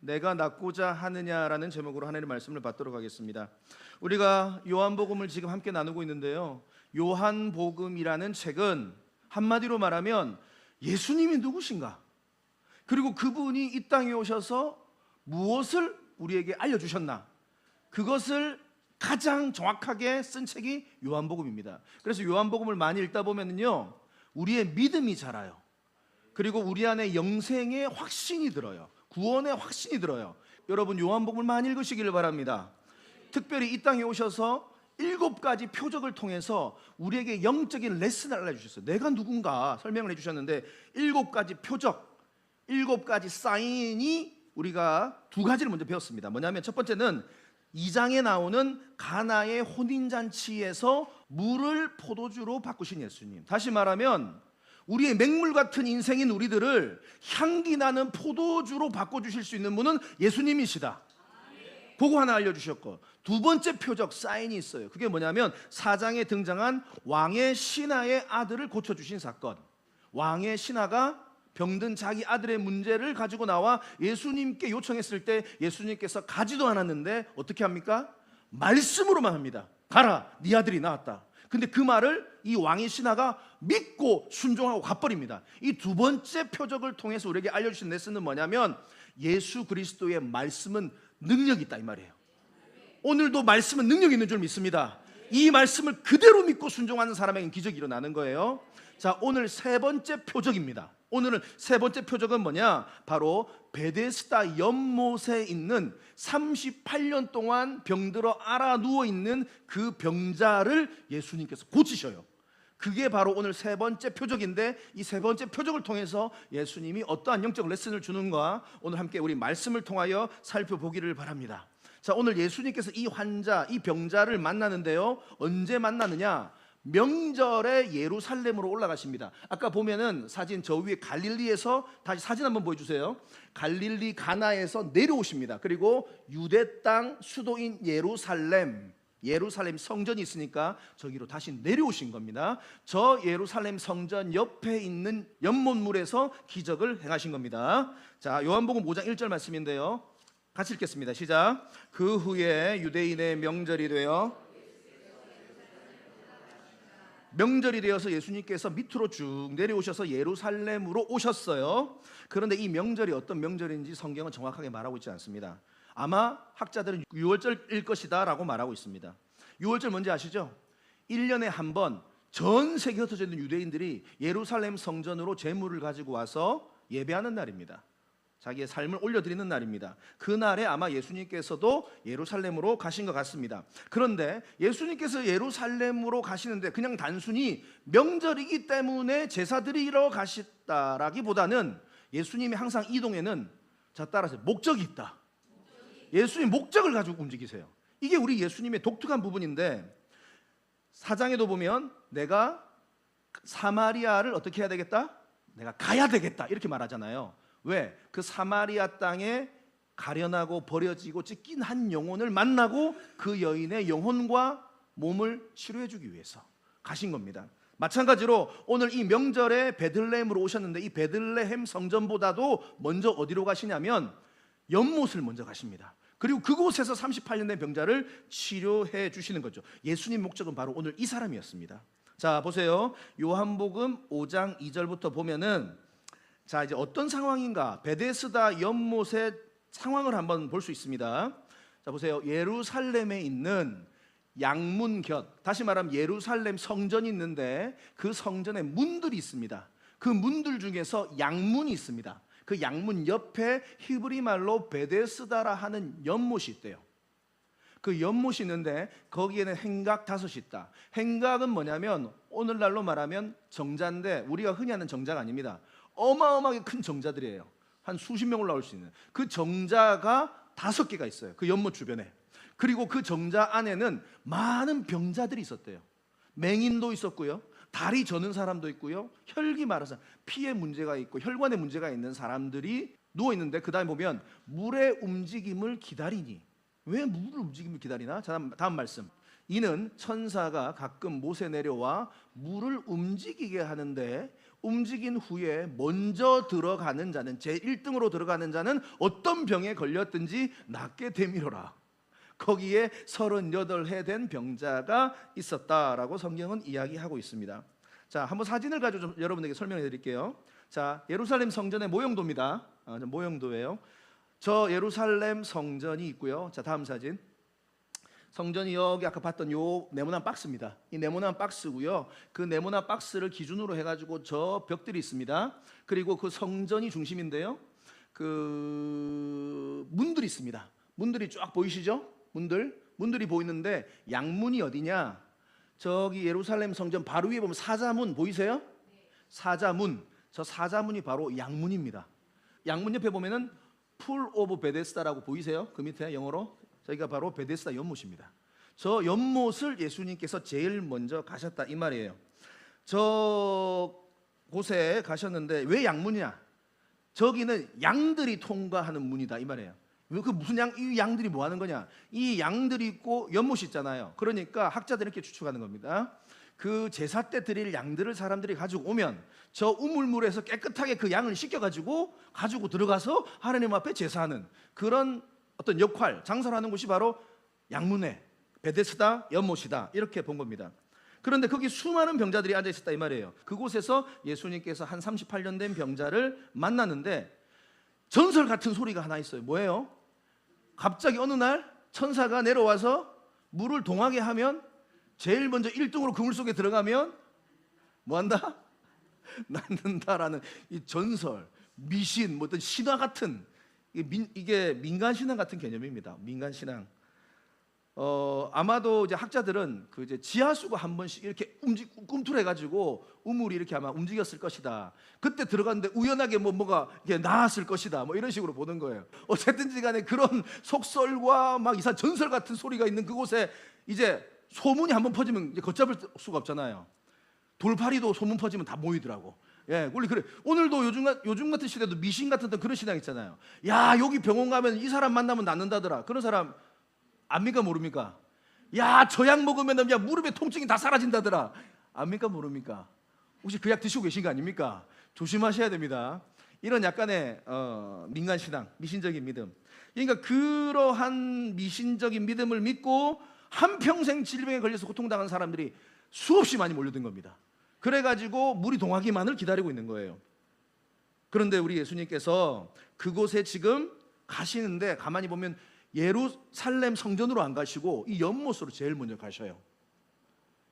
내가 낫고자 하느냐라는 제목으로 하나님의 말씀을 받도록 하겠습니다. 우리가 요한복음을 지금 함께 나누고 있는데요, 요한복음이라는 책은 한마디로 말하면 예수님이 누구신가, 그리고 그분이 이 땅에 오셔서 무엇을 우리에게 알려주셨나, 그것을 가장 정확하게 쓴 책이 요한복음입니다. 그래서 요한복음을 많이 읽다 보면요, 우리의 믿음이 자라요. 그리고 우리 안에 영생의 확신이 들어요. 구원의 확신이 들어요. 여러분, 요한복음을 많이 읽으시기를 바랍니다. 특별히 이 땅에 오셔서 7가지 표적을 통해서 우리에게 영적인 레슨을 알려주셨어요. 내가 누군가 설명을 해주셨는데 7가지 표적, 7가지 사인이 우리가 2가지를 먼저 배웠습니다. 뭐냐면 첫 번째는 2장에 나오는 가나의 혼인잔치에서 물을 포도주로 바꾸신 예수님. 다시 말하면 우리의 맹물 같은 인생인 우리들을 향기 나는 포도주로 바꿔주실 수 있는 분은 예수님이시다. 그거 하나 알려주셨고, 2번째 표적 사인이 있어요. 그게 뭐냐면 4장에 등장한 왕의 신하의 아들을 고쳐주신 사건. 왕의 신하가 병든 자기 아들의 문제를 가지고 나와 예수님께 요청했을 때 예수님께서 가지도 않았는데 어떻게 합니까? 말씀으로만 합니다. 가라, 네 아들이 나았다. 근데 그 말을 이 왕의 신하가 믿고 순종하고 가버립니다. 이 2번째 표적을 통해서 우리에게 알려주신 레슨은 뭐냐면 예수 그리스도의 말씀은 능력이 있다, 이 말이에요. 오늘도 말씀은 능력이 있는 줄 믿습니다. 이 말씀을 그대로 믿고 순종하는 사람에게는 기적이 일어나는 거예요. 자, 오늘 3번째 표적입니다. 오늘은 3번째 표적은 뭐냐? 바로 베데스다 연못에 있는 38년 동안 병들어 앓아 누워있는 그 병자를 예수님께서 고치셔요. 그게 바로 오늘 3번째 표적인데, 이 3번째 표적을 통해서 예수님이 어떠한 영적 레슨을 주는가, 오늘 함께 우리 말씀을 통하여 살펴보기를 바랍니다. 자, 오늘 예수님께서 이 환자, 이 병자를 만나는데요, 언제 만나느냐? 명절에 예루살렘으로 올라가십니다. 아까 보면은 사진 저 위에 갈릴리에서, 다시 사진 한번 보여주세요. 갈릴리 가나에서 내려오십니다. 그리고 유대 땅 수도인 예루살렘 성전이 있으니까 저기로 다시 내려오신 겁니다. 저 예루살렘 성전 옆에 있는 연못물에서 기적을 행하신 겁니다. 자, 요한복음 5장 1절 말씀인데요, 같이 읽겠습니다. 시작. 그 후에 유대인의 명절이 되어서 예수님께서 밑으로 쭉 내려오셔서 예루살렘으로 오셨어요. 그런데 이 명절이 어떤 명절인지 성경은 정확하게 말하고 있지 않습니다. 아마 학자들은 유월절일 것이다 라고 말하고 있습니다. 유월절 뭔지 아시죠? 1년에 한 번 전 세계에 흩어져 있는 유대인들이 예루살렘 성전으로 제물을 가지고 와서 예배하는 날입니다. 자기의 삶을 올려드리는 날입니다. 그날에 아마 예수님께서도 예루살렘으로 가신 것 같습니다. 그런데 예수님께서 예루살렘으로 가시는데 그냥 단순히 명절이기 때문에 제사 드리러 가셨다라기보다는 예수님이 항상 이동에는, 자, 따라서 목적이 있다. 예수님 목적을 가지고 움직이세요. 이게 우리 예수님의 독특한 부분인데, 4장에도 보면 내가 사마리아를 어떻게 해야 되겠다? 내가 가야 되겠다, 이렇게 말하잖아요. 왜? 그 사마리아 땅에 가련하고 버려지고 찢긴 한 영혼을 만나고 그 여인의 영혼과 몸을 치료해 주기 위해서 가신 겁니다. 마찬가지로 오늘 이 명절에 베들레헴으로 오셨는데, 이 베들레헴 성전보다도 먼저 어디로 가시냐면 연못을 먼저 가십니다. 그리고 그곳에서 38년 된 병자를 치료해 주시는 거죠. 예수님 목적은 바로 오늘 이 사람이었습니다. 자, 보세요. 요한복음 5장 2절부터 보면은, 자, 이제 어떤 상황인가? 베데스다 연못의 상황을 한번 볼 수 있습니다. 자, 보세요. 예루살렘에 있는 양문 곁, 다시 말하면 예루살렘 성전이 있는데 그 성전에 문들이 있습니다. 그 문들 중에서 양문이 있습니다. 그 양문 옆에 히브리 말로 베데스다라 하는 연못이 있대요. 그 연못이 있는데 거기에는 행각 5이 있다. 행각은 뭐냐면 오늘날로 말하면 정자인데, 우리가 흔히 하는 정자가 아닙니다. 어마어마하게 큰 정자들이에요. 한 수십 명 올라올 수 있는 그 정자가 5개가 있어요, 그 연못 주변에. 그리고 그 정자 안에는 많은 병자들이 있었대요. 맹인도 있었고요, 다리 저는 사람도 있고요, 혈기 마르사, 피에 문제가 있고 혈관에 문제가 있는 사람들이 누워 있는데, 그 다음에 보면 물의 움직임을 기다리니. 왜 물의 움직임을 기다리나? 자, 다음 말씀. 이는 천사가 가끔 못에 내려와 물을 움직이게 하는데 움직인 후에 먼저 들어가는 자는, 제1등으로 들어가는 자는 어떤 병에 걸렸든지 낫게 되미로라. 거기에 38해 된 병자가 있었다라고 성경은 이야기하고 있습니다. 자, 한번 사진을 가지고 좀 여러분에게 설명해 드릴게요. 자, 예루살렘 성전의 모형도입니다. 모형도예요. 저 예루살렘 성전이 있고요. 자, 다음 사진. 성전이 여기 아까 봤던 요 네모난 박스입니다. 이 네모난 박스고요. 그 네모난 박스를 기준으로 해가지고 저 벽들이 있습니다. 그리고 그 성전이 중심인데요. 그 문들이 있습니다. 문들이 쫙 보이시죠? 문들이 보이는데 양문이 어디냐? 저기 예루살렘 성전 바로 위에 보면 사자문 보이세요? 사자문. 저 사자문이 바로 양문입니다. 양문 옆에 보면은 풀 오브 베데스다라고 보이세요? 그 밑에 영어로 저희가 바로 베데스다 연못입니다. 저 연못을 예수님께서 제일 먼저 가셨다 이 말이에요. 저 곳에 가셨는데 왜 양문이냐? 저기는 양들이 통과하는 문이다 이 말이에요. 그 무슨 이 양들이 뭐 하는 거냐? 이 양들이 있고 연못이 있잖아요. 그러니까 학자들이 이렇게 추측하는 겁니다. 그 제사 때 드릴 양들을 사람들이 가지고 오면 저 우물물에서 깨끗하게 그 양을 씻겨가지고 가지고 들어가서 하나님 앞에 제사하는 그런 어떤 역할, 장사를 하는 곳이 바로 양문회, 베데스다 연못이다 이렇게 본 겁니다. 그런데 거기 수많은 병자들이 앉아 있었다 이 말이에요. 그곳에서 예수님께서 한 38년 된 병자를 만났는데 전설 같은 소리가 하나 있어요. 뭐예요? 갑자기 어느 날 천사가 내려와서 물을 동하게 하면 제일 먼저 1등으로 그물 속에 들어가면 뭐한다? 낫는다라는 이 전설, 미신, 뭐 어떤 신화 같은 이게 민간 신앙 같은 개념입니다. 민간 신앙. 아마도 이제 학자들은 그 이제 지하수가 한 번씩 이렇게 꿈틀해가지고 우물이 이렇게 아마 움직였을 것이다. 그때 들어갔는데 우연하게 뭐가 이게 나왔을 것이다. 뭐 이런 식으로 보는 거예요. 어쨌든지간에 그런 속설과 막 이상 전설 같은 소리가 있는 그곳에 이제 소문이 한번 퍼지면 이제 걷잡을 수가 없잖아요. 돌파리도 소문 퍼지면 다 모이더라고. 예, 원래 그래. 오늘도 요즘 같은 시대도 미신 같은 그런 신앙 있잖아요. 야, 여기 병원 가면 이 사람 만나면 낫는다더라. 그런 사람 압니까 모릅니까? 야, 저 약 먹으면 야 무릎에 통증이 다 사라진다더라. 압니까 모릅니까? 혹시 그 약 드시고 계신 거 아닙니까? 조심하셔야 됩니다. 이런 약간의 민간 신앙, 미신적인 믿음. 그러니까 그러한 미신적인 믿음을 믿고 한평생 질병에 걸려서 고통당한 사람들이 수없이 많이 몰려든 겁니다. 그래가지고 물이 동하기만을 기다리고 있는 거예요. 그런데 우리 예수님께서 그곳에 지금 가시는데 가만히 보면 예루살렘 성전으로 안 가시고 이 연못으로 제일 먼저 가셔요.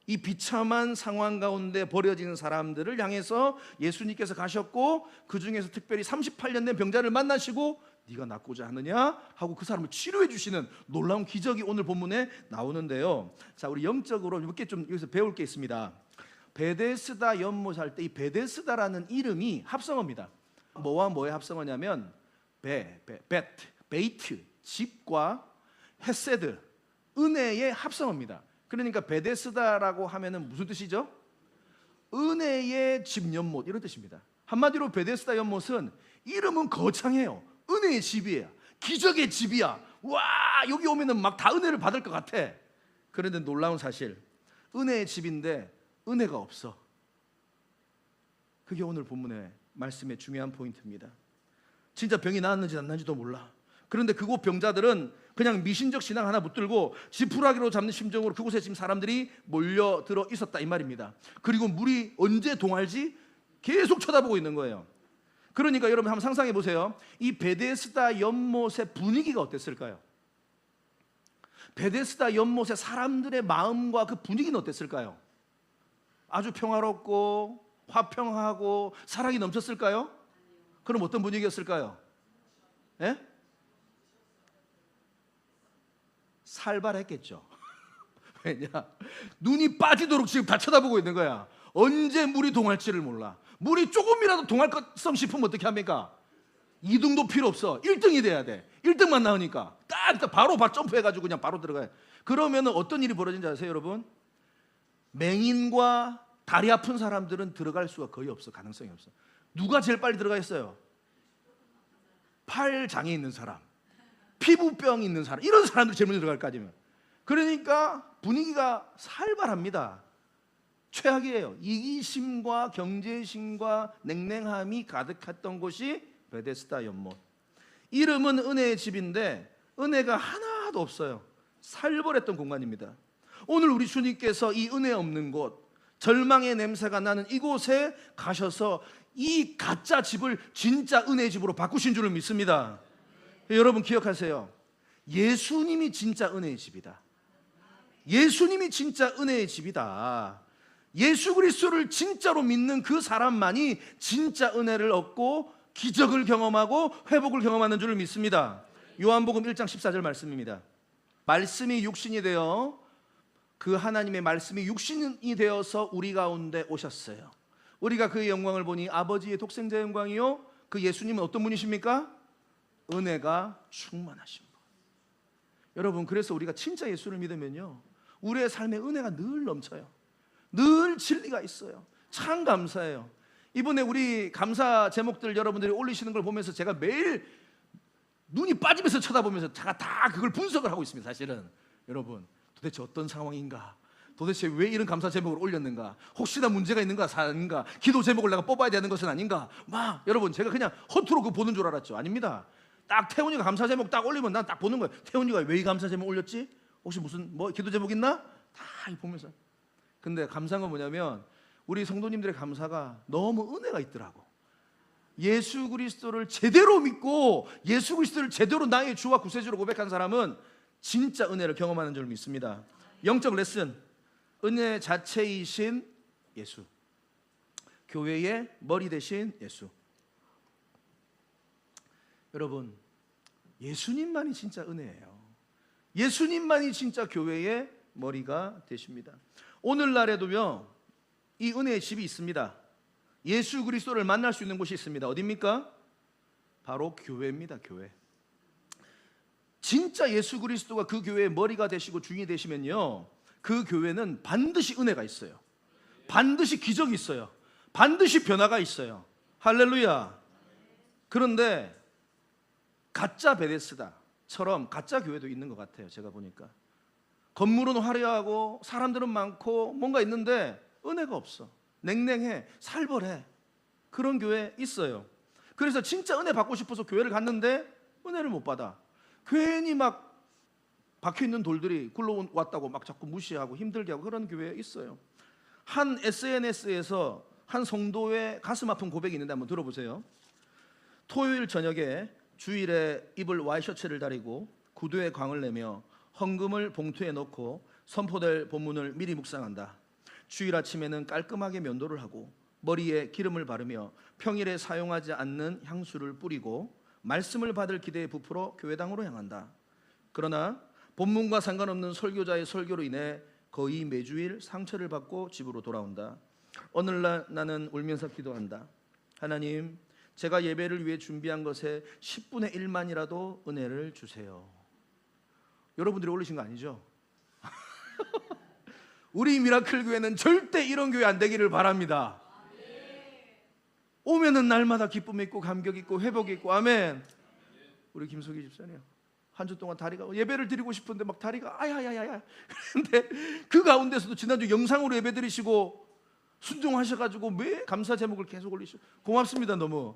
이 비참한 상황 가운데 버려진 사람들을 향해서 예수님께서 가셨고 그 중에서 특별히 38년 된 병자를 만나시고 네가 낫고자 하느냐 하고 그 사람을 치료해 주시는 놀라운 기적이 오늘 본문에 나오는데요. 자, 우리 영적으로 몇 개 좀 여기서 배울 게 있습니다. 베데스다 연못 할 때 이 베데스다라는 이름이 합성어입니다. 뭐와 뭐의 합성어냐면 베이트 집과 헤세드 은혜의 합성어입니다. 그러니까 베데스다라고 하면은 무슨 뜻이죠? 은혜의 집 연못 이런 뜻입니다. 한마디로 베데스다 연못은 이름은 거창해요. 은혜의 집이에요. 기적의 집이야. 와, 여기 오면은 막 다 은혜를 받을 것 같아. 그런데 놀라운 사실, 은혜의 집인데 은혜가 없어. 그게 오늘 본문의 말씀의 중요한 포인트입니다. 진짜 병이 나았는지 안 나은지도 몰라. 그런데 그곳 병자들은 그냥 미신적 신앙 하나 붙들고 지푸라기로 잡는 심정으로 그곳에 지금 사람들이 몰려들어 있었다 이 말입니다. 그리고 물이 언제 동할지 계속 쳐다보고 있는 거예요. 그러니까 여러분 한번 상상해 보세요. 이 베데스다 연못의 분위기가 어땠을까요? 베데스다 연못의 사람들의 마음과 그 분위기는 어땠을까요? 아주 평화롭고 화평하고 사랑이 넘쳤을까요? 그럼 어떤 분위기였을까요? 예? 살벌했겠죠. 왜냐? 눈이 빠지도록 지금 다 쳐다보고 있는 거야. 언제 물이 동할지를 몰라. 물이 조금이라도 동할 것성 싶으면 어떻게 합니까? 2등도 필요 없어. 1등이 돼야 돼. 1등만 나오니까 딱 바로 점프해가지고 그냥 바로 들어가요. 그러면 어떤 일이 벌어진지 아세요 여러분? 맹인과 다리 아픈 사람들은 들어갈 수가 거의 없어. 가능성이 없어. 누가 제일 빨리 들어가겠어요? 팔 장애 있는 사람, 피부병 있는 사람, 이런 사람들이 제일 먼저 들어갈 거 아니면. 그러니까 분위기가 살벌합니다. 최악이에요. 이기심과 경제심과 냉랭함이 가득했던 곳이 베데스다 연못. 이름은 은혜의 집인데 은혜가 하나도 없어요. 살벌했던 공간입니다. 오늘 우리 주님께서 이 은혜 없는 곳, 절망의 냄새가 나는 이곳에 가셔서 이 가짜 집을 진짜 은혜의 집으로 바꾸신 줄을 믿습니다. 여러분 기억하세요. 예수님이 진짜 은혜의 집이다. 예수님이 진짜 은혜의 집이다. 예수 그리스도를 진짜로 믿는 그 사람만이 진짜 은혜를 얻고 기적을 경험하고 회복을 경험하는 줄을 믿습니다. 요한복음 1장 14절 말씀입니다. 말씀이 육신이 되어 그 하나님의 말씀이 육신이 되어서 우리 가운데 오셨어요. 우리가 그의 영광을 보니 아버지의 독생자 영광이요, 그 예수님은 어떤 분이십니까? 은혜가 충만하신 분. 여러분, 그래서 우리가 진짜 예수를 믿으면요, 우리의 삶에 은혜가 늘 넘쳐요. 늘 진리가 있어요. 참 감사해요. 이번에 우리 감사 제목들 여러분들이 올리시는 걸 보면서 제가 매일 눈이 빠지면서 쳐다보면서 제가 다 그걸 분석을 하고 있습니다. 사실은 여러분, 도대체 어떤 상황인가, 도대체 왜 이런 감사 제목을 올렸는가, 혹시나 문제가 있는가 아닌가, 기도 제목을 내가 뽑아야 되는 것은 아닌가, 막 여러분 제가 그냥 허투루 그 보는 줄 알았죠. 아닙니다. 딱 태훈이가 감사 제목 딱 올리면 난 딱 보는 거예요. 태훈이가 왜 이 감사 제목 올렸지? 혹시 무슨 뭐 기도 제목 있나? 다 보면서. 근데 감사한 건 뭐냐면 우리 성도님들의 감사가 너무 은혜가 있더라고. 예수 그리스도를 제대로 믿고 예수 그리스도를 제대로 나의 주와 구세주로 고백한 사람은 진짜 은혜를 경험하는 줄 믿습니다. 영적 레슨, 은혜 자체이신 예수, 교회의 머리 대신 예수. 여러분, 예수님만이 진짜 은혜예요. 예수님만이 진짜 교회의 머리가 되십니다. 오늘날에도요, 이 은혜의 집이 있습니다. 예수 그리스도를 만날 수 있는 곳이 있습니다. 어디입니까? 바로 교회입니다. 교회. 진짜 예수 그리스도가 그 교회의 머리가 되시고 주인이 되시면요, 그 교회는 반드시 은혜가 있어요. 반드시 기적이 있어요. 반드시 변화가 있어요. 할렐루야. 그런데 가짜 베데스다처럼 가짜 교회도 있는 것 같아요. 제가 보니까 건물은 화려하고 사람들은 많고 뭔가 있는데 은혜가 없어. 냉랭해, 살벌해. 그런 교회 있어요. 그래서 진짜 은혜 받고 싶어서 교회를 갔는데 은혜를 못 받아. 괜히 막 박혀있는 돌들이 굴러왔다고 막 자꾸 무시하고 힘들게 하고 그런 교회 있어요. 한 SNS에서 한 성도의 가슴 아픈 고백이 있는데 한번 들어보세요. 토요일 저녁에 주일에 입을 와이셔츠를 다리고 구두에 광을 내며 헌금을 봉투에 넣고 선포될 본문을 미리 묵상한다. 주일 아침에는 깔끔하게 면도를 하고 머리에 기름을 바르며 평일에 사용하지 않는 향수를 뿌리고 말씀을 받을 기대에 부풀어 교회당으로 향한다. 그러나 본문과 상관없는 설교자의 설교로 인해 거의 매주일 상처를 받고 집으로 돌아온다. 오늘날 나는 울면서 기도한다. 하나님, 제가 예배를 위해 준비한 것에 10분의 1만이라도 은혜를 주세요. 여러분들이 올리신 거 아니죠? 우리 미라클 교회는 절대 이런 교회 안 되기를 바랍니다. 오면은 날마다 기쁨 있고 감격 있고 회복 있고. 아멘. 우리 김석희 집사님 한 주 동안 다리가, 예배를 드리고 싶은데 막 다리가 아야야야야. 그런데 그 가운데서도 지난주 영상으로 예배 드리시고 순종하셔가지고 왜 감사 제목을 계속 올리시고 고맙습니다. 너무.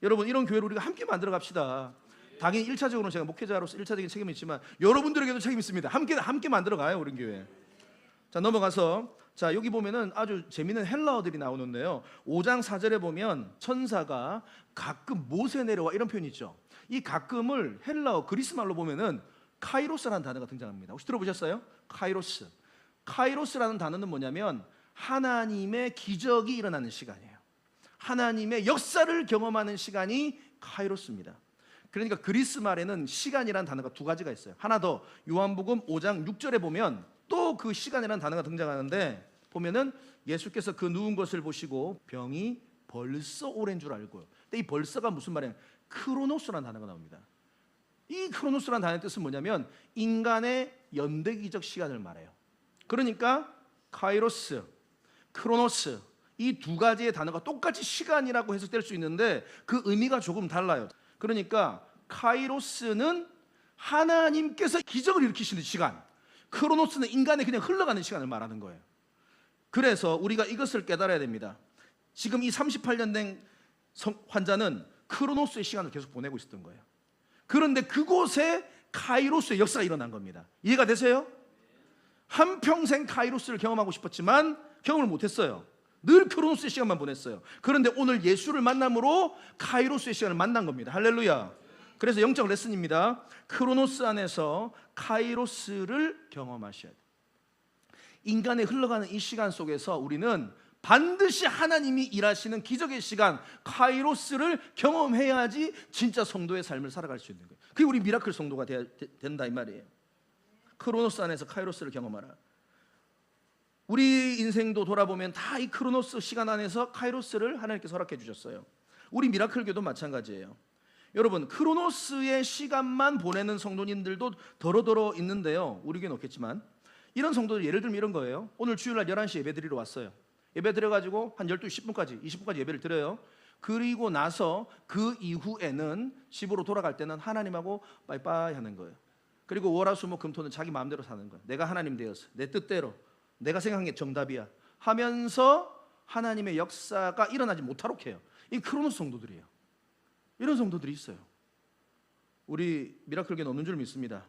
여러분, 이런 교회를 우리가 함께 만들어 갑시다. 당연히 1차적으로는 제가 목회자로서 1차적인 책임이 있지만 여러분들에게도 책임이 있습니다. 함께 만들어 가요, 우리 교회. 자, 넘어가서, 자, 여기 보면은 아주 재미있는 헬라어들이 나오는데요. 5장 4절에 보면 천사가 가끔 못에 내려와, 이런 표현이 있죠. 이 가끔을 헬라어 그리스 말로 보면은 카이로스라는 단어가 등장합니다. 혹시 들어보셨어요? 카이로스. 카이로스라는 단어는 뭐냐면 하나님의 기적이 일어나는 시간이에요. 하나님의 역사를 경험하는 시간이 카이로스입니다. 그러니까 그리스 말에는 시간이라는 단어가 두 가지가 있어요. 하나 더, 요한복음 5장 6절에 보면 또 그 시간이라는 단어가 등장하는데, 보면은 예수께서 그 누운 것을 보시고 병이 벌써 오랜 줄 알고요. 근데 이 벌써가 무슨 말이에요? 크로노스라는 단어가 나옵니다. 이 크로노스라는 단어의 뜻은 뭐냐면 인간의 연대기적 시간을 말해요. 그러니까 카이로스, 크로노스, 이 두 가지의 단어가 똑같이 시간이라고 해석될 수 있는데 그 의미가 조금 달라요. 그러니까 카이로스는 하나님께서 기적을 일으키시는 시간, 크로노스는 인간의 그냥 흘러가는 시간을 말하는 거예요. 그래서 우리가 이것을 깨달아야 됩니다. 지금 이 38년 된 환자는 크로노스의 시간을 계속 보내고 있었던 거예요. 그런데 그곳에 카이로스의 역사가 일어난 겁니다. 이해가 되세요? 한평생 카이로스를 경험하고 싶었지만 경험을 못했어요. 늘 크로노스의 시간만 보냈어요. 그런데 오늘 예수를 만남으로 카이로스의 시간을 만난 겁니다. 할렐루야. 그래서 영적 레슨입니다. 크로노스 안에서 카이로스를 경험하셔야 돼요. 인간의 흘러가는 이 시간 속에서 우리는 반드시 하나님이 일하시는 기적의 시간 카이로스를 경험해야지 진짜 성도의 삶을 살아갈 수 있는 거예요. 그게 우리 미라클 성도가 된다 이 말이에요. 크로노스 안에서 카이로스를 경험하라. 우리 인생도 돌아보면 다 이 크로노스 시간 안에서 카이로스를 하나님께서 허락해 주셨어요. 우리 미라클교도 마찬가지예요. 여러분, 크로노스의 시간만 보내는 성도님들도 더러더러 있는데요. 우리 교회는 없겠지만 이런 성도들 예를 들면 이런 거예요. 오늘 주일날 11시 예배 드리러 왔어요. 예배 드려가지고 한 12시 10분까지 20분까지 예배를 드려요. 그리고 나서 그 이후에는 집으로 돌아갈 때는 하나님하고 빠이빠이 하는 거예요. 그리고 월화수목금토는 자기 마음대로 사는 거예요. 내가 하나님 되어서 내 뜻대로 내가 생각한 게 정답이야 하면서 하나님의 역사가 일어나지 못하도록 해요. 이 크로노스 성도들이에요. 이런 성도들이 있어요. 우리 미라클교회는 없는 줄 믿습니다.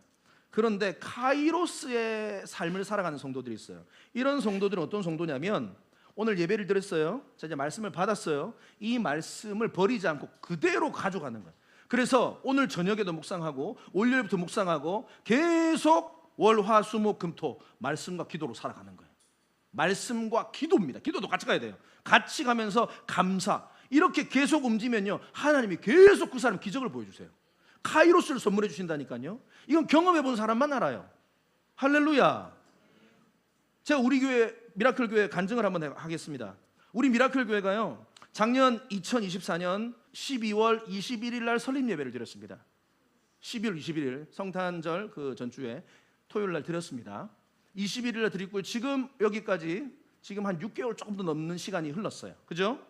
그런데 카이로스의 삶을 살아가는 성도들이 있어요. 이런 성도들은 어떤 성도냐면 오늘 예배를 드렸어요. 자, 이제 말씀을 받았어요. 이 말씀을 버리지 않고 그대로 가져가는 거예요. 그래서 오늘 저녁에도 묵상하고 월요일부터 묵상하고 계속 월화수목금토 말씀과 기도로 살아가는 거예요. 말씀과 기도입니다. 기도도 같이 가야 돼요. 같이 가면서 감사 이렇게 계속 움직이면요 하나님이 계속 그 사람 기적을 보여주세요. 카이로스를 선물해 주신다니까요. 이건 경험해 본 사람만 알아요. 할렐루야. 제가 우리 교회 미라클 교회 간증을 한번 하겠습니다. 우리 미라클 교회가요 작년 2024년 12월 21일 날 설립 예배를 드렸습니다. 12월 21일 성탄절 그 전주에 토요일 날 드렸습니다. 21일 날 드리고 지금 여기까지 지금 한 6개월 조금 더 넘는 시간이 흘렀어요. 그죠?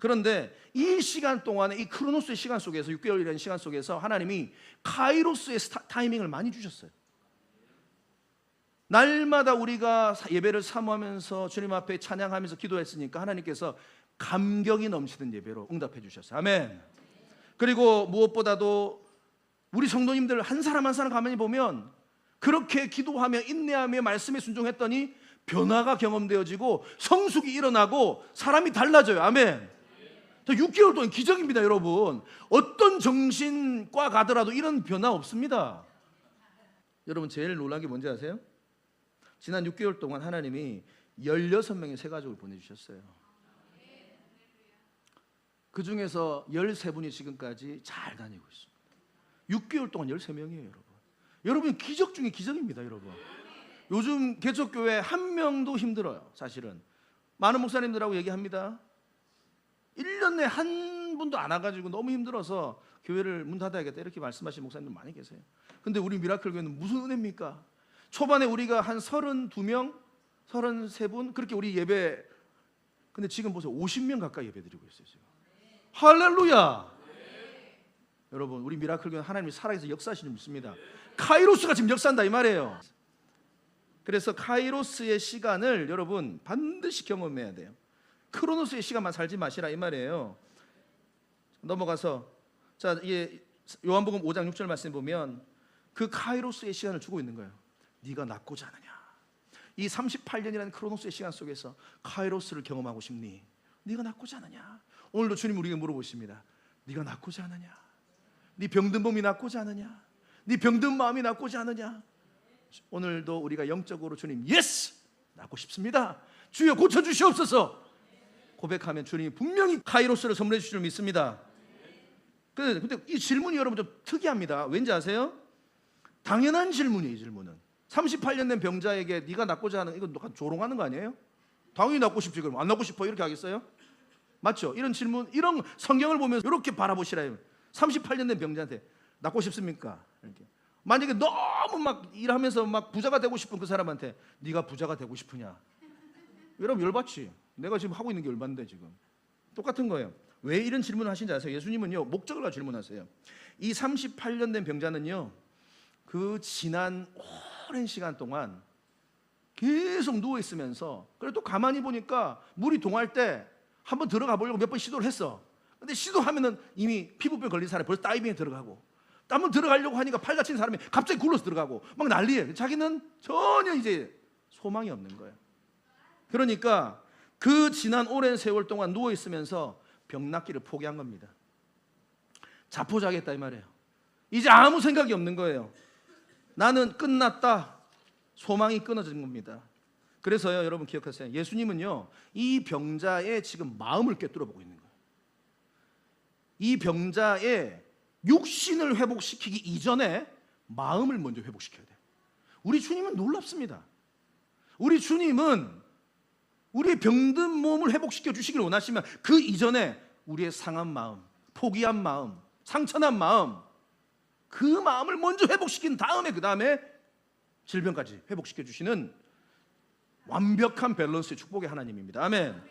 그런데 이 시간 동안에 이 크로노스의 시간 속에서 6개월이라는 시간 속에서 하나님이 카이로스의 타이밍을 많이 주셨어요. 날마다 우리가 예배를 사모하면서 주님 앞에 찬양하면서 기도했으니까 하나님께서 감격이 넘치는 예배로 응답해 주셨어요. 아멘. 그리고 무엇보다도 우리 성도님들 한 사람 한 사람 가만히 보면 그렇게 기도하며 인내하며 말씀에 순종했더니 변화가 경험되어지고 성숙이 일어나고 사람이 달라져요. 아멘. 6개월 동안 기적입니다. 여러분, 어떤 정신과 가더라도 이런 변화 없습니다. 여러분, 제일 놀란 게 뭔지 아세요? 지난 6개월 동안 하나님이 16명의 새 가족을 보내주셨어요. 그 중에서 13분이 지금까지 잘 다니고 있습니다. 6개월 동안 13명이에요. 여러분, 여러분 기적 중에 기적입니다. 여러분, 요즘 개척교회 한 명도 힘들어요. 사실은 많은 목사님들하고 얘기합니다. 1년 내에 한 분도 안 와가지고 너무 힘들어서 교회를 문 닫아야겠다 이렇게 말씀하시는 목사님들 많이 계세요. 근데 우리 미라클 교회는 무슨 은혜입니까? 초반에 우리가 한 32명, 33분 그렇게 우리 예배, 근데 지금 보세요 50명 가까이 예배 드리고 있어요. 지금. 할렐루야. 여러분, 우리 미라클 교회는 하나님이 살아계서 역사하시는 줄 믿습니다. 카이로스가 지금 역사한다 이 말이에요. 그래서 카이로스의 시간을 여러분 반드시 경험해야 돼요. 크로노스의 시간만 살지 마시라 이 말이에요. 넘어가서 자, 이게 요한복음 5장 6절 말씀 보면 그 카이로스의 시간을 주고 있는 거예요. 네가 낫고자 하느냐. 이 38년이라는 크로노스의 시간 속에서 카이로스를 경험하고 싶니? 네가 낫고자 하느냐. 오늘도 주님 우리에게 물어보십니다. 네가 낫고자 하느냐? 네 병든 몸이 낫고자 하느냐? 네 병든 마음이 낫고자 하느냐? 오늘도 우리가 영적으로 주님 예스! 낫고 싶습니다. 주여 고쳐주시옵소서 고백하면 주님이 분명히 카이로스를 선물해 주실 줄 믿습니다. 근데 이 질문이 여러분 좀 특이합니다. 왠지 아세요? 당연한 질문이에요. 이 질문은 38년 된 병자에게 네가 낫고자 하는, 이거 조롱하는 거 아니에요? 당연히 낫고 싶지. 그럼 안 낫고 싶어 이렇게 하겠어요? 맞죠? 이런 질문, 이런 성경을 보면서 이렇게 바라보시라요. 38년 된 병자한테 낫고 싶습니까? 이렇게. 만약에 너무 막 일하면서 막 부자가 되고 싶은 그 사람한테 네가 부자가 되고 싶으냐? 여러분 열받지. 내가 지금 하고 있는 게 얼마인데 지금. 똑같은 거예요. 왜 이런 질문을 하신지 아세요? 예수님은요 목적을 가지고 질문하세요. 이 38년 된 병자는요 그 지난 오랜 시간 동안 계속 누워 있으면서, 그래도 또 가만히 보니까 물이 동할 때 한번 들어가 보려고 몇 번 시도를 했어. 근데 시도하면은 이미 피부병 걸린 사람이 벌써 다이빙에 들어가고, 한번 들어가려고 하니까 팔 다친 사람이 갑자기 굴러서 들어가고 막 난리예요. 자기는 전혀 이제 소망이 없는 거예요. 그러니까 그 지난 오랜 세월 동안 누워 있으면서 병 낫기를 포기한 겁니다. 자포자기했다 이 말이에요. 이제 아무 생각이 없는 거예요. 나는 끝났다. 소망이 끊어진 겁니다. 그래서요, 여러분 기억하세요. 예수님은요, 이 병자의 지금 마음을 꿰뚫어 보고 있는 거예요. 이 병자의 육신을 회복시키기 이전에 마음을 먼저 회복시켜야 돼요. 우리 주님은 놀랍습니다. 우리 주님은 우리의 병든 몸을 회복시켜 주시길 원하시면 그 이전에 우리의 상한 마음, 포기한 마음, 상처난 마음, 그 마음을 먼저 회복시킨 다음에 그 다음에 질병까지 회복시켜 주시는 완벽한 밸런스의 축복의 하나님입니다. 아멘.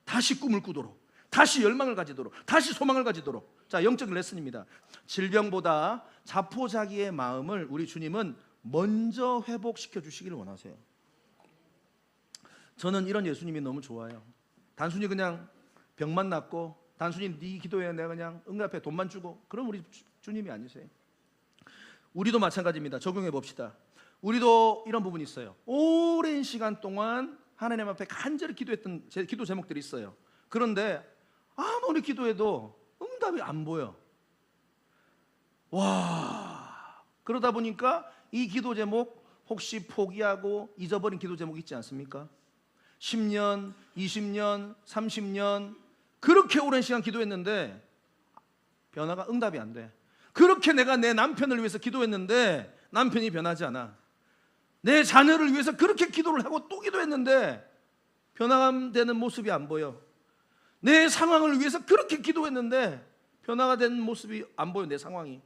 다시 꿈을 꾸도록, 다시 열망을 가지도록, 다시 소망을 가지도록. 자, 영적 레슨입니다. 질병보다 자포자기의 마음을 우리 주님은 먼저 회복시켜 주시기를 원하세요. 저는 이런 예수님이 너무 좋아요. 단순히 그냥 병만 낫고, 단순히 네 기도에 내가 그냥 응답해 돈만 주고, 그럼 우리 주님이 아니세요. 우리도 마찬가지입니다. 적용해 봅시다. 우리도 이런 부분이 있어요. 오랜 시간 동안 하나님 앞에 간절히 기도했던 제 기도 제목들이 있어요. 그런데 아무리 기도해도 응답이 안 보여. 와, 그러다 보니까 이 기도 제목 혹시 포기하고 잊어버린 기도 제목 있지 않습니까? 10년, 20년, 30년 그렇게 오랜 시간 기도했는데 변화가 응답이 안 돼. 그렇게 내가 내 남편을 위해서 기도했는데 남편이 변하지 않아. 내 자녀를 위해서 그렇게 기도를 하고 또 기도했는데 변화되는 모습이 안 보여. 내 상황을 위해서 그렇게 기도했는데 변화가 되는 모습이 안 보여. 내 상황이,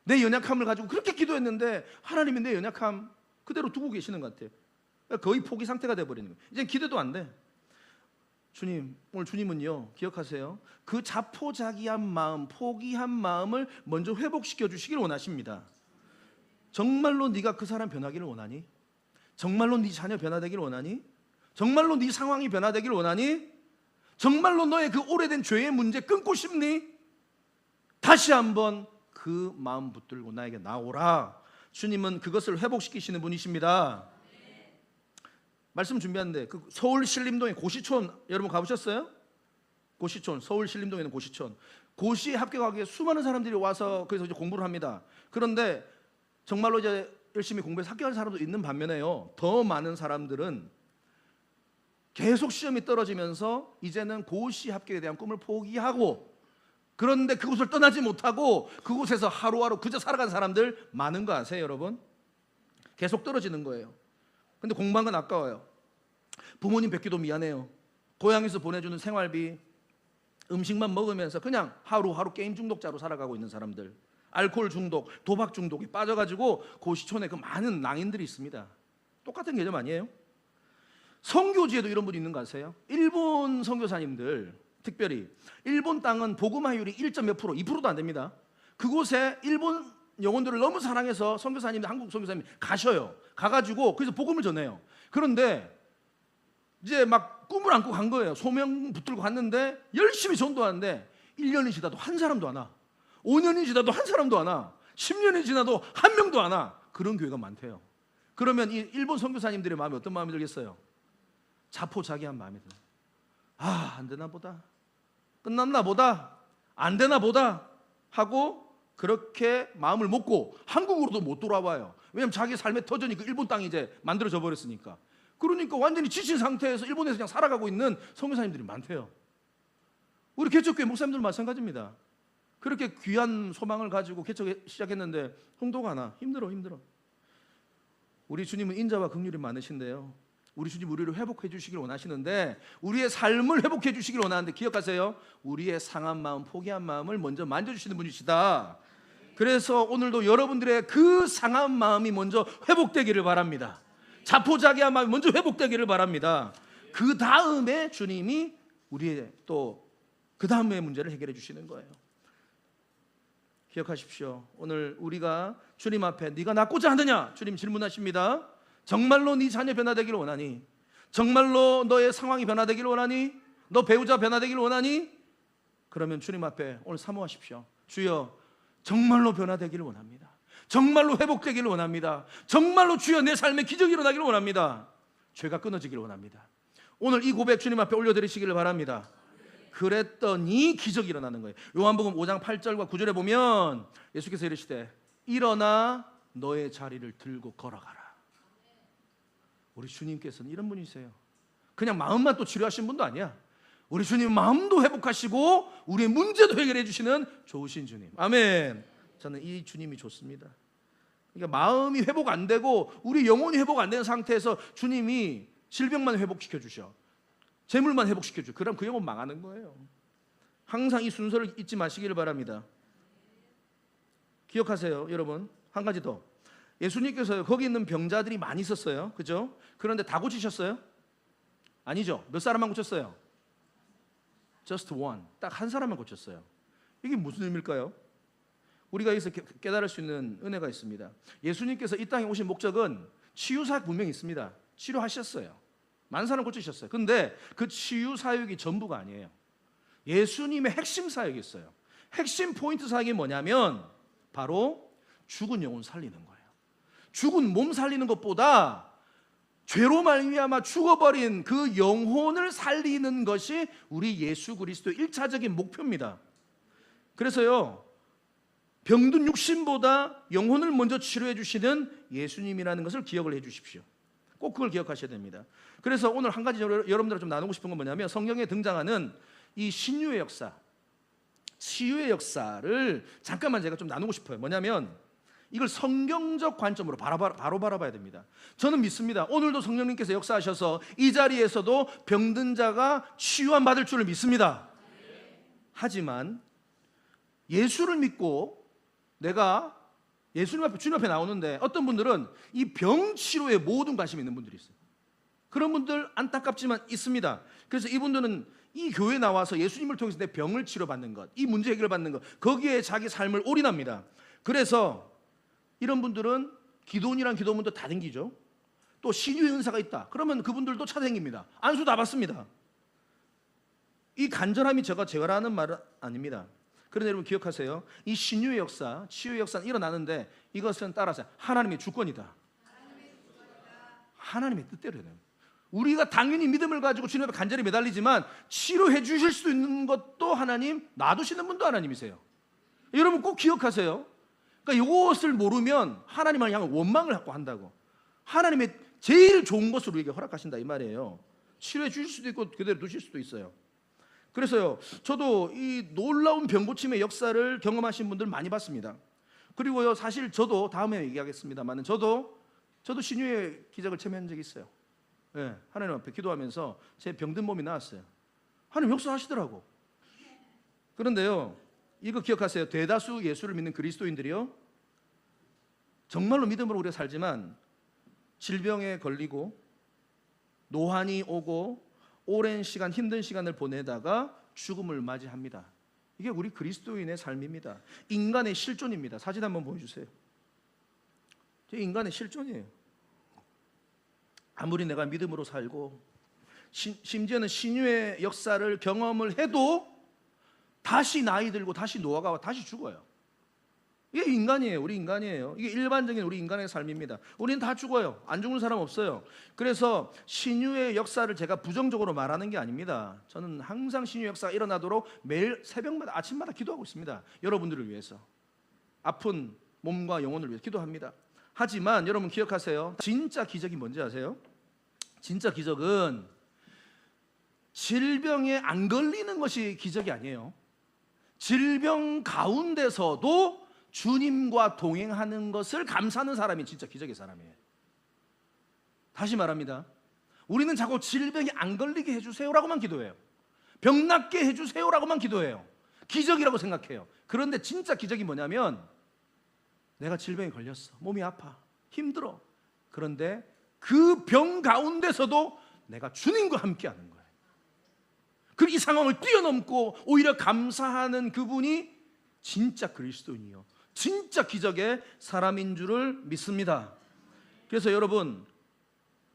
내 연약함을 가지고 그렇게 기도했는데 하나님이 내 연약함 그대로 두고 계시는 것 같아요. 거의 포기 상태가 돼버리는 거예요. 이제 기대도 안 돼. 주님, 오늘 주님은요, 기억하세요. 그 자포자기한 마음, 포기한 마음을 먼저 회복시켜 주시길 원하십니다. 정말로 네가 그 사람 변하기를 원하니? 정말로 네 자녀 변화되기를 원하니? 정말로 네 상황이 변화되기를 원하니? 정말로 너의 그 오래된 죄의 문제 끊고 싶니? 다시 한번 그 마음 붙들고 나에게 나오라. 주님은 그것을 회복시키시는 분이십니다. 말씀 준비하는데 그 서울 신림동의 고시촌 여러분 가보셨어요? 고시촌, 서울 신림동에 있는 고시촌. 고시에 합격하기 위해 수많은 사람들이 와서 거기서 이제 공부를 합니다. 그런데 정말로 이제 열심히 공부해서 합격한 사람도 있는 반면에요, 더 많은 사람들은 계속 시험이 떨어지면서 이제는 고시 합격에 대한 꿈을 포기하고, 그런데 그곳을 떠나지 못하고 그곳에서 하루하루 그저 살아간 사람들 많은 거 아세요, 여러분? 계속 떨어지는 거예요. 근데 공부한 건 아까워요. 부모님 뵙기도 미안해요. 고향에서 보내주는 생활비, 음식만 먹으면서 그냥 하루하루 게임 중독자로 살아가고 있는 사람들, 알코올 중독, 도박 중독에 빠져가지고 고시촌에 그 많은 낭인들이 있습니다. 똑같은 개념 아니에요? 선교지에도 이런 분이 있는 거 아세요? 일본 선교사님들, 특별히 일본 땅은 복음화율이 1점 몇 프로, 2%도 안 됩니다. 그곳에 일본 영혼들을 너무 사랑해서 선교사님들, 한국 선교사님 가셔요. 가가지고 거기서 복음을 전해요. 그런데 이제 막 꿈을 안고 간 거예요. 소명 붙들고 갔는데 열심히 전도하는데 1년이 지나도 한 사람도 안 와. 5년이 지나도 한 사람도 안 와. 10년이 지나도 한 명도 안 와. 그런 교회가 많대요. 그러면 이 일본 선교사님들의 마음이 어떤 마음이 들겠어요? 자포자기한 마음이 들어요. 아, 안 되나 보다, 끝났나 보다, 안 되나 보다 하고 그렇게 마음을 먹고 한국으로도 못 돌아와요. 왜냐하면 자기 삶의 터전이 그 일본 땅이 이제 만들어져 버렸으니까. 그러니까 완전히 지친 상태에서 일본에서 그냥 살아가고 있는 선교사님들이 많대요. 우리 개척교회 목사님들 마찬가지입니다. 그렇게 귀한 소망을 가지고 개척 시작했는데 홍도가 안 와. 힘들어. 우리 주님은 인자와 긍휼이 많으신데요, 우리 주님 우리를 회복해 주시길 원하시는데, 우리의 삶을 회복해 주시길 원하는데, 기억하세요. 우리의 상한 마음, 포기한 마음을 먼저 만져주시는 분이시다. 그래서 오늘도 여러분들의 그 상한 마음이 먼저 회복되기를 바랍니다. 자포자기한 마음이 먼저 회복되기를 바랍니다. 그 다음에 주님이 우리의 또 그 다음의 문제를 해결해 주시는 거예요. 기억하십시오. 오늘 우리가 주님 앞에 네가 낫고자 하느냐 주님 질문하십니다. 정말로 네 자녀 변화되기를 원하니? 정말로 너의 상황이 변화되기를 원하니? 너 배우자 변화되기를 원하니? 그러면 주님 앞에 오늘 사모하십시오. 주여, 정말로 변화되기를 원합니다. 정말로 회복되기를 원합니다. 정말로 주여 내 삶에 기적이 일어나기를 원합니다. 죄가 끊어지기를 원합니다. 오늘 이 고백 주님 앞에 올려드리시기를 바랍니다. 그랬더니 기적이 일어나는 거예요. 요한복음 5장 8절과 9절에 보면 예수께서 이르시되 일어나 너의 자리를 들고 걸어가라. 우리 주님께서는 이런 분이세요. 그냥 마음만 또 치료하신 분도 아니야. 우리 주님 마음도 회복하시고 우리의 문제도 해결해 주시는 좋으신 주님. 아멘. 저는 이 주님이 좋습니다. 그러니까 마음이 회복 안 되고 우리 영혼이 회복 안 되는 상태에서 주님이 질병만 회복시켜 주셔, 재물만 회복시켜 줘. 그럼 그 영혼 망하는 거예요. 항상 이 순서를 잊지 마시기를 바랍니다. 기억하세요, 여러분. 한 가지 더. 예수님께서 거기 있는 병자들이 많이 있었어요, 그죠? 그런데 다 고치셨어요? 아니죠. 몇 사람만 고쳤어요? Just one. 딱 한 사람만 고쳤어요. 이게 무슨 의미일까요? 우리가 여기서 깨달을 수 있는 은혜가 있습니다. 예수님께서 이 땅에 오신 목적은 치유사역 분명히 있습니다. 치료하셨어요. 많은 사람 고치셨어요. 근데 그 치유 사역이 전부가 아니에요. 예수님의 핵심 사역이 있어요. 핵심 포인트 사역이 뭐냐면 바로 죽은 영혼 살리는 거예요. 죽은 몸 살리는 것보다 죄로 말미암아 죽어버린 그 영혼을 살리는 것이 우리 예수 그리스도의 1차적인 목표입니다. 그래서요, 병든 육신보다 영혼을 먼저 치료해 주시는 예수님이라는 것을 기억을 해 주십시오. 꼭 그걸 기억하셔야 됩니다. 그래서 오늘 한 가지 여러분들과 좀 나누고 싶은 건 뭐냐면 성경에 등장하는 이 신유의 역사, 치유의 역사를 잠깐만 제가 좀 나누고 싶어요. 뭐냐면 이걸 성경적 관점으로 바로 바라봐야 됩니다. 저는 믿습니다. 오늘도 성령님께서 역사하셔서 이 자리에서도 병든 자가 치유함 받을 줄을 믿습니다. 하지만 예수를 믿고 내가 예수님 앞에, 주님 앞에 나오는데 어떤 분들은 이 병 치료에 모든 관심이 있는 분들이 있어요. 그런 분들 안타깝지만 있습니다. 그래서 이분들은 이 교회에 나와서 예수님을 통해서 내 병을 치료받는 것, 이 문제 해결받는 것, 거기에 자기 삶을 올인합니다. 그래서 이런 분들은 기도원이란 기도문도 다 댕기죠. 또 신유의 은사가 있다 그러면 그분들도 찾아다닙니다. 안수 다 받습니다. 이 간절함이 제가 하는 말은 아닙니다. 그런데 여러분 기억하세요. 이 신유의 역사, 치유의 역사는 일어나는데 이것은 따라서 하나님의 주권이다. 하나님의 뜻대로 해요. 우리가 당연히 믿음을 가지고 주님 앞에 간절히 매달리지만 치료해 주실 수 있는 것도 하나님, 놔두시는 분도 하나님이세요. 여러분 꼭 기억하세요. 그러니까 이것을 모르면 하나님을 향한 원망을 갖고 한다고. 하나님의 제일 좋은 것을 우리에게 허락하신다 이 말이에요. 치료해 주실 수도 있고 그대로 두실 수도 있어요. 그래서요, 저도 이 놀라운 병고침의 역사를 경험하신 분들 많이 봤습니다. 그리고요, 사실 저도 다음에 얘기하겠습니다만 저도 신유의 기적을 체험한 적이 있어요. 네, 하나님 앞에 기도하면서 제 병든 몸이 나았어요. 하나님 역사하시더라고. 그런데요, 이거 기억하세요. 대다수 예수를 믿는 그리스도인들이요, 정말로 믿음으로 우리가 살지만 질병에 걸리고 노환이 오고 오랜 시간, 힘든 시간을 보내다가 죽음을 맞이합니다. 이게 우리 그리스도인의 삶입니다. 인간의 실존입니다. 사진 한번 보여주세요. 제 인간의 실존이에요. 아무리 내가 믿음으로 살고 심지어는 신유의 역사를 경험을 해도 다시 나이 들고 다시 노화가 와 다시 죽어요. 이게 인간이에요. 우리 인간이에요. 이게 일반적인 우리 인간의 삶입니다. 우리는 다 죽어요. 안 죽는 사람 없어요. 그래서 신유의 역사를 제가 부정적으로 말하는 게 아닙니다. 저는 항상 신유의 역사가 일어나도록 매일 새벽마다 아침마다 기도하고 있습니다. 여러분들을 위해서, 아픈 몸과 영혼을 위해서 기도합니다. 하지만 여러분 기억하세요. 진짜 기적이 뭔지 아세요? 진짜 기적은 질병에 안 걸리는 것이 기적이 아니에요. 질병 가운데서도 주님과 동행하는 것을 감사하는 사람이 진짜 기적의 사람이에요. 다시 말합니다. 우리는 자꾸 질병이 안 걸리게 해주세요라고만 기도해요. 병 낫게 해주세요라고만 기도해요. 기적이라고 생각해요. 그런데 진짜 기적이 뭐냐면 내가 질병에 걸렸어. 몸이 아파. 힘들어. 그런데 그 병 가운데서도 내가 주님과 함께하는 거예요. 그 이 상황을 뛰어넘고 오히려 감사하는 그분이 진짜 그리스도인이요, 진짜 기적의 사람인 줄을 믿습니다. 그래서 여러분,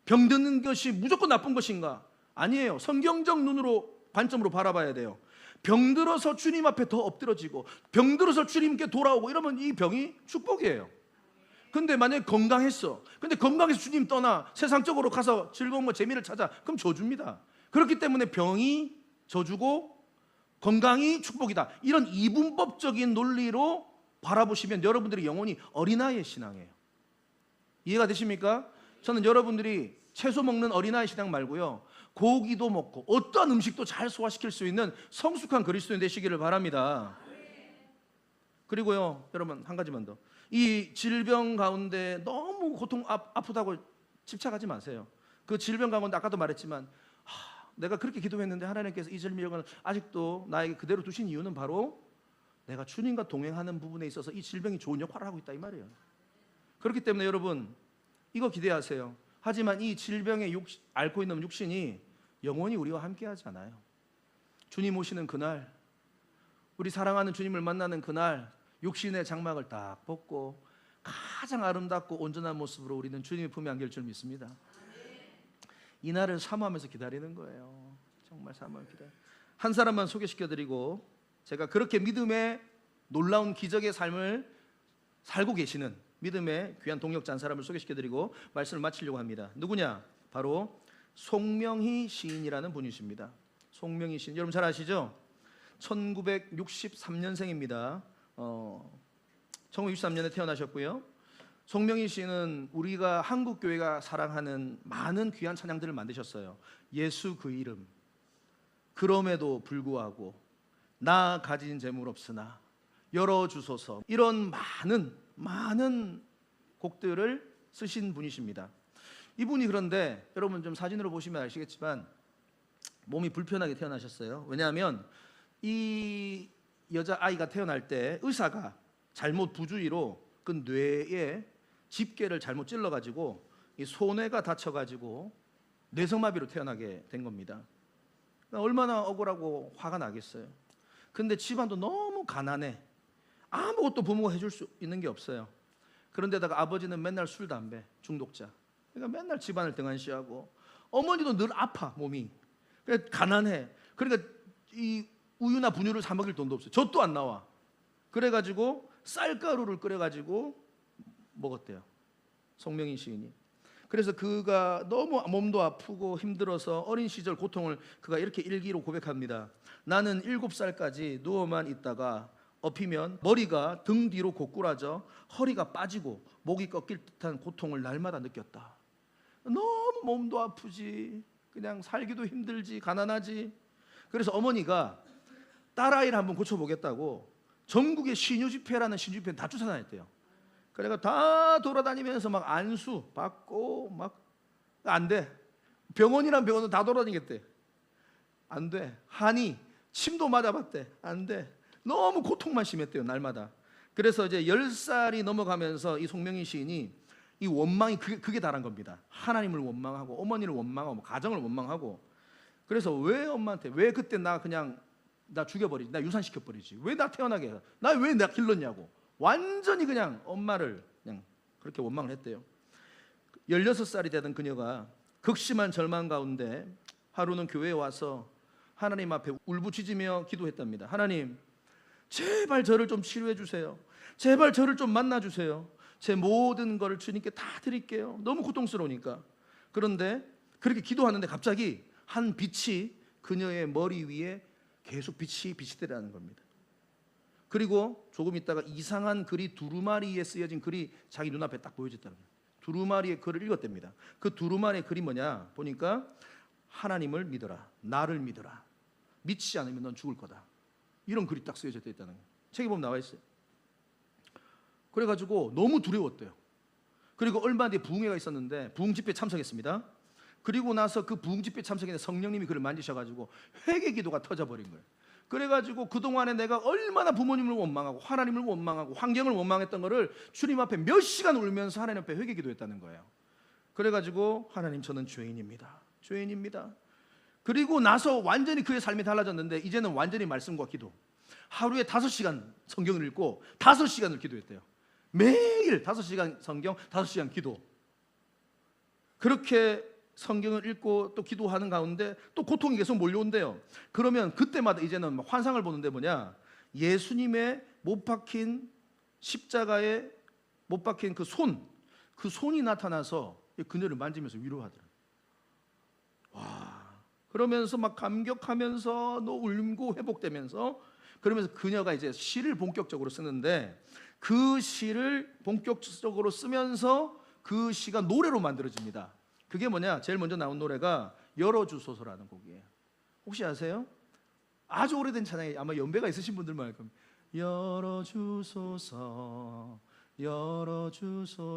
병드는 것이 무조건 나쁜 것인가? 아니에요. 성경적 눈으로 관점으로 바라봐야 돼요. 병들어서 주님 앞에 더 엎드러지고 병들어서 주님께 돌아오고 이러면 이 병이 축복이에요. 근데 만약에 건강했어. 근데 건강해서 주님 떠나 세상적으로 가서 즐거움과 재미를 찾아. 그럼 저주입니다. 그렇기 때문에 병이 저주고 건강이 축복이다. 이런 이분법적인 논리로 바라보시면 여러분들이 영혼이 어린아이의 신앙이에요. 이해가 되십니까? 저는 여러분들이 채소 먹는 어린아이 신앙 말고요, 고기도 먹고 어떠한 음식도 잘 소화시킬 수 있는 성숙한 그리스도인 되시기를 바랍니다. 그리고요, 여러분 한 가지만 더. 이 질병 가운데 너무 고통 아프다고 집착하지 마세요. 그 질병 가운데 아까도 말했지만 내가 그렇게 기도했는데 하나님께서 이 질병을 아직도 나에게 그대로 두신 이유는 바로 내가 주님과 동행하는 부분에 있어서 이 질병이 좋은 역할을 하고 있다 이 말이에요. 그렇기 때문에 여러분 이거 기대하세요. 하지만 이 질병에 앓고 있는 육신이 영원히 우리와 함께하지 않아요. 주님 오시는 그날, 우리 사랑하는 주님을 만나는 그날 육신의 장막을 딱 벗고 가장 아름답고 온전한 모습으로 우리는 주님의 품에 안길 줄 믿습니다. 이 날을 사모하면서 기다리는 거예요. 정말 사모하면서 기다려. 한 사람만 소개시켜드리고, 제가 그렇게 믿음의 놀라운 기적의 삶을 살고 계시는 믿음의 귀한 동역자 한 사람을 소개시켜드리고 말씀을 마치려고 합니다. 누구냐? 바로 송명희 시인이라는 분이십니다. 송명희 시인, 여러분 잘 아시죠? 1963년생입니다. 1963년에 태어나셨고요. 송명희 씨는 우리가 한국 교회가 사랑하는 많은 귀한 찬양들을 만드셨어요. 예수 그 이름, 그럼에도 불구하고, 나 가진 재물 없으나 열어주소서, 이런 많은 곡들을 쓰신 분이십니다. 이분이 그런데 여러분 좀 사진으로 보시면 아시겠지만 몸이 불편하게 태어나셨어요. 왜냐하면 이 여자아이가 태어날 때 의사가 잘못 부주의로 그 뇌에 집게를 잘못 찔러가지고 이 소뇌가 다쳐가지고 뇌성마비로 태어나게 된 겁니다. 얼마나 억울하고 화가 나겠어요. 근데 집안도 너무 가난해. 아무것도 부모가 해줄 수 있는 게 없어요. 그런데다가 아버지는 맨날 술, 담배 중독자. 그러니까 맨날 집안을 등한시하고, 어머니도 늘 아파 몸이. 그러니까 가난해. 그러니까 이 우유나 분유를 사 먹일 돈도 없어요. 젖도 안 나와. 그래가지고 쌀가루를 끓여가지고 먹었대요, 송명희 시인이. 그래서 그가 너무 몸도 아프고 힘들어서 어린 시절 고통을 그가 이렇게 일기로 고백합니다. 나는 7살까지 누워만 있다가 엎이면 머리가 등 뒤로 고꾸라져 허리가 빠지고 목이 꺾일 듯한 고통을 날마다 느꼈다. 너무 몸도 아프지, 그냥 살기도 힘들지, 가난하지. 그래서 어머니가 딸아이를 한번 고쳐보겠다고 전국의 신유집회라는 신유집회를 다 쫓아다녔대요. 그래가 다 돌아다니면서 막 안수 받고 막 안 돼. 병원이란 병원은 다 돌아다니겠대. 안 돼. 한의 침도 맞아봤대. 안 돼. 너무 고통만 심했대요, 날마다. 그래서 이제 10살이 넘어가면서 이 송명희 시인이 이 원망이 그게 달한 겁니다. 하나님을 원망하고 어머니를 원망하고 가정을 원망하고. 그래서 왜 엄마한테, 왜 그때 나 그냥 나 죽여버리지, 나 유산시켜버리지, 왜 나 태어나게 해서 나 왜 내가 길렀냐고 완전히 그냥 엄마를 그냥 그렇게 원망을 했대요. 16살이 되던 그녀가 극심한 절망 가운데 하루는 교회에 와서 하나님 앞에 울부짖으며 기도했답니다. 하나님, 제발 저를 좀 치료해 주세요. 제발 저를 좀 만나 주세요. 제 모든 거를 주님께 다 드릴게요. 너무 고통스러우니까. 그런데 그렇게 기도하는데 갑자기 한 빛이 그녀의 머리 위에 계속 빛이 되라는 겁니다. 그리고 조금 있다가 이상한 글이 두루마리에 쓰여진 글이 자기 눈앞에 딱 보여졌다는 거예요. 두루마리의 글을 읽었답니다. 그 두루마리의 글이 뭐냐 보니까, 하나님을 믿어라, 나를 믿어라, 믿지 않으면 넌 죽을 거다, 이런 글이 딱 쓰여져 있다는 거예요. 책에 보면 나와 있어요. 그래가지고 너무 두려웠대요. 그리고 얼마 뒤에 부흥회가 있었는데 부흥 집회에 참석했습니다. 그리고 나서 그 부흥 집회에 참석했는데 성령님이 그를 만지셔가지고 회개 기도가 터져버린 거예요. 그래가지고 그동안에 내가 얼마나 부모님을 원망하고 하나님을 원망하고 환경을 원망했던 거를 주님 앞에 몇 시간 울면서 하나님 앞에 회개 기도했다는 거예요. 그래가지고 하나님, 저는 죄인입니다. 그리고 나서 완전히 그의 삶이 달라졌는데 이제는 완전히 말씀과 기도, 하루에 5시간 성경을 읽고 5시간을 기도했대요. 매일 5시간 성경, 5시간 기도. 그렇게 성경을 읽고 또 기도하는 가운데 또 고통이 계속 몰려온대요. 그러면 그때마다 이제는 환상을 보는데 뭐냐, 예수님의 못 박힌 십자가에 못 박힌 그 손이 나타나서 그녀를 만지면서 위로하더라. 와, 그러면서 막 감격하면서 너 울고 회복되면서, 그러면서 그녀가 이제 시를 본격적으로 쓰는데, 그 시를 본격적으로 쓰면서 그 시가 노래로 만들어집니다. 그게 뭐냐, 제일 먼저 나온 노래가 열어주소서라는 곡이에요. 혹시 아세요? 아주 오래된 찬양이, 아마 연배가 있으신 분들만 알 겁니다. 열어주소서 열어주소서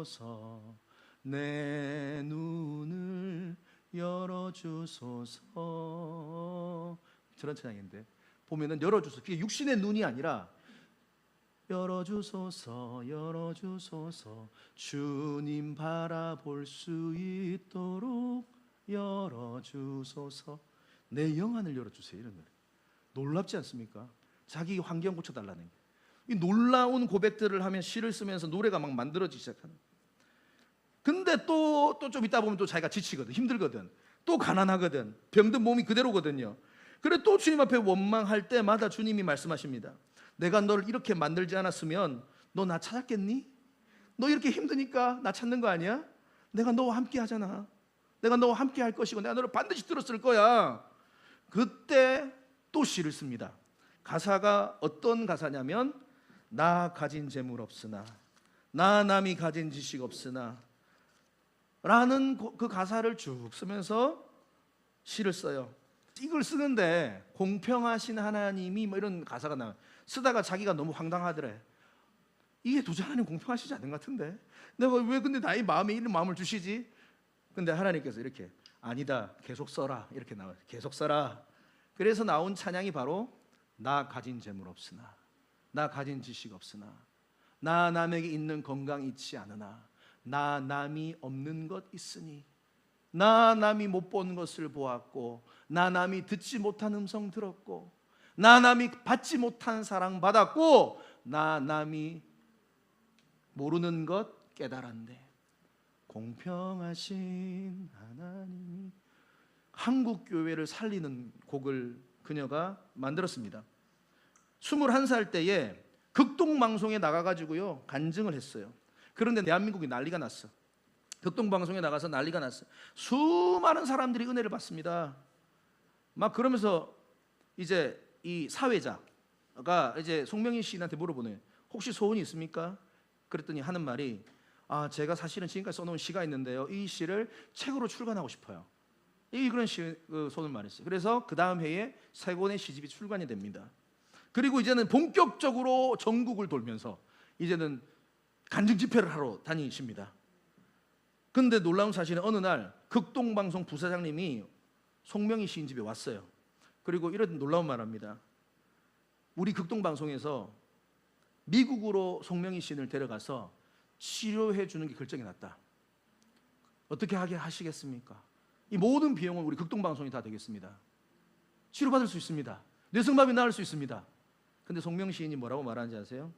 내 눈을 열어주소서, 저런 찬양인데 보면은 열어주소서, 그게 육신의 눈이 아니라 열어주소서 열어주소서 주님 바라볼 수 있도록 열어주소서, 내 영안을 열어주세요, 이런 노래. 놀랍지 않습니까? 자기 환경 고쳐달라는 게. 이 놀라운 고백들을 하면 시를 쓰면서 노래가 막 만들어지기 시작하는. 근데 또 좀 있다 보면 또 자기가 지치거든, 힘들거든, 또 가난하거든, 병든 몸이 그대로거든요. 그래 또 주님 앞에 원망할 때마다 주님이 말씀하십니다. 내가 너를 이렇게 만들지 않았으면 너 나 찾았겠니? 너 이렇게 힘드니까 나 찾는 거 아니야? 내가 너와 함께 하잖아. 내가 너와 함께 할 것이고 내가 너를 반드시 들었을 거야. 그때 또 시를 씁니다. 가사가 어떤 가사냐면, 나 가진 재물 없으나 나 남이 가진 지식 없으나 라는 그 가사를 쭉 쓰면서 시를 써요. 이걸 쓰는데 공평하신 하나님이 뭐 이런 가사가 나와요. 쓰다가 자기가 너무 황당하더래. 이게 도저히 하나님 공평하시지 않은 것 같은데 내가 왜 근데 나의 마음에 이런 마음을 주시지? 근데 하나님께서 이렇게, 아니다, 계속 써라, 이렇게 나와요. 계속 써라. 그래서 나온 찬양이 바로 나 가진 재물 없으나 나 가진 지식 없으나 나 남에게 있는 건강 있지 않으나 나 남이 없는 것 있으니 나 남이 못 본 것을 보았고 나 남이 듣지 못한 음성 들었고 나 남이 받지 못한 사랑 받았고 나 남이 모르는 것 깨달았네. 공평하신 하나님이, 한국 교회를 살리는 곡을 그녀가 만들었습니다. 21살 때에 극동방송에 나가가지고요 간증을 했어요. 그런데 대한민국이 난리가 났어. 극동방송에 나가서 난리가 났어. 수많은 사람들이 은혜를 받습니다. 막 그러면서 이제 이 사회자가 이제 송명희 시인한테 물어보네. 혹시 소원이 있습니까? 그랬더니 하는 말이, 아, 제가 사실은 지금까지 써놓은 시가 있는데요, 이 시를 책으로 출간하고 싶어요. 그런 소원을 말했어요. 그래서 그 다음 해에 3권의 시집이 출간이 됩니다. 그리고 이제는 본격적으로 전국을 돌면서 이제는 간증 집회를 하러 다니십니다. 근데 놀라운 사실은 어느 날 극동방송 부사장님이 송명희 시인 집에 왔어요. 그리고 이런 놀라운 말 합니다. 우리 극동방송에서 미국으로 송명희 시인을 데려가서 치료해 주는 게 결정이 났다. 어떻게 하게 하시겠습니까? 이 모든 비용은 우리 극동방송이 다 되겠습니다. 치료받을 수 있습니다. 뇌성마비 나을 수 있습니다. 근데 송명희 시인이 뭐라고 말하는지 아세요?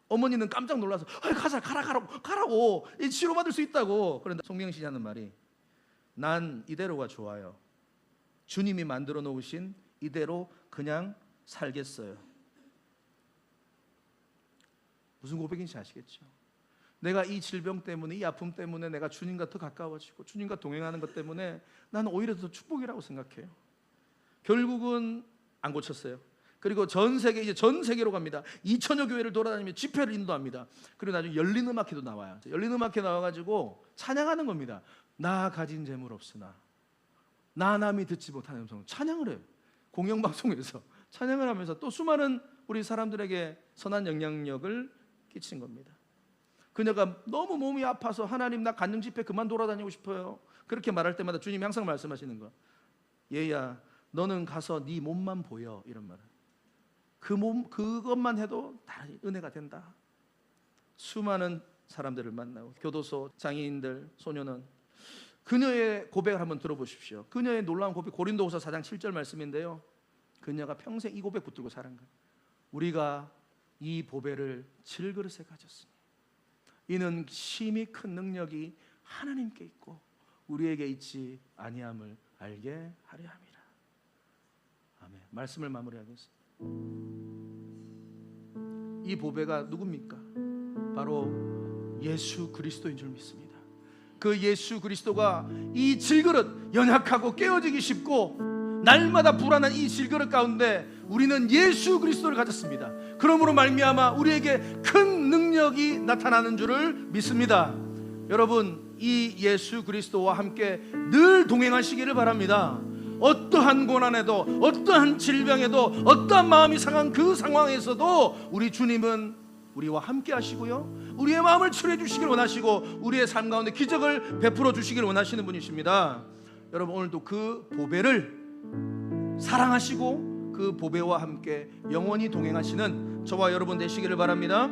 어머니는 깜짝 놀라서 가라고 치료받을 수 있다고. 그런데 송명희 시인이 하는 말이, 난 이대로가 좋아요. 주님이 만들어 놓으신 이대로 그냥 살겠어요. 무슨 고백인지 아시겠죠? 내가 이 질병 때문에, 이 아픔 때문에 내가 주님과 더 가까워지고 주님과 동행하는 것 때문에 나는 오히려 더 축복이라고 생각해요. 결국은 안 고쳤어요. 그리고 전 세계로 갑니다. 2천여 교회를 돌아다니며 집회를 인도합니다. 그리고 나중에 열린 음악회도 나와요. 열린 음악회 나와가지고 찬양하는 겁니다. 나 가진 재물 없으나 나 남이 듣지 못하는 음성, 찬양을 해요. 공영방송에서 찬양을 하면서 또 수많은 우리 사람들에게 선한 영향력을 끼친 겁니다. 그녀가 너무 몸이 아파서 하나님 나 간증 집회 그만 돌아다니고 싶어요. 그렇게 말할 때마다 주님이 항상 말씀하시는 거, 얘야 너는 가서 네 몸만 보여, 이런 말을. 그 몸 그것만 해도 다 은혜가 된다. 수많은 사람들을 만나고 교도소, 장애인들, 소년원. 그녀의 고백을 한번 들어보십시오. 그녀의 놀라운 고백, 고린도후서 4장 7절 말씀인데요, 그녀가 평생 이 고백 붙들고 살은 거예요. 우리가 이 보배를 질그릇에 가졌으니 이는 심히 큰 능력이 하나님께 있고 우리에게 있지 아니함을 알게 하려 함이라. 아멘. 말씀을 마무리하겠습니다. 이 보배가 누굽니까? 바로 예수 그리스도인 줄 믿습니다. 그 예수 그리스도가 이 질그릇, 연약하고 깨어지기 쉽고 날마다 불안한 이 질그릇 가운데 우리는 예수 그리스도를 가졌습니다. 그러므로 말미암아 우리에게 큰 능력이 나타나는 줄을 믿습니다. 여러분, 이 예수 그리스도와 함께 늘 동행하시기를 바랍니다. 어떠한 고난에도, 어떠한 질병에도, 어떠한 마음이 상한 그 상황에서도 우리 주님은 우리와 함께 하시고요, 우리의 마음을 치료해 주시길 원하시고 우리의 삶 가운데 기적을 베풀어 주시길 원하시는 분이십니다. 여러분, 오늘도 그 보배를 사랑하시고 그 보배와 함께 영원히 동행하시는 저와 여러분 되시기를 바랍니다.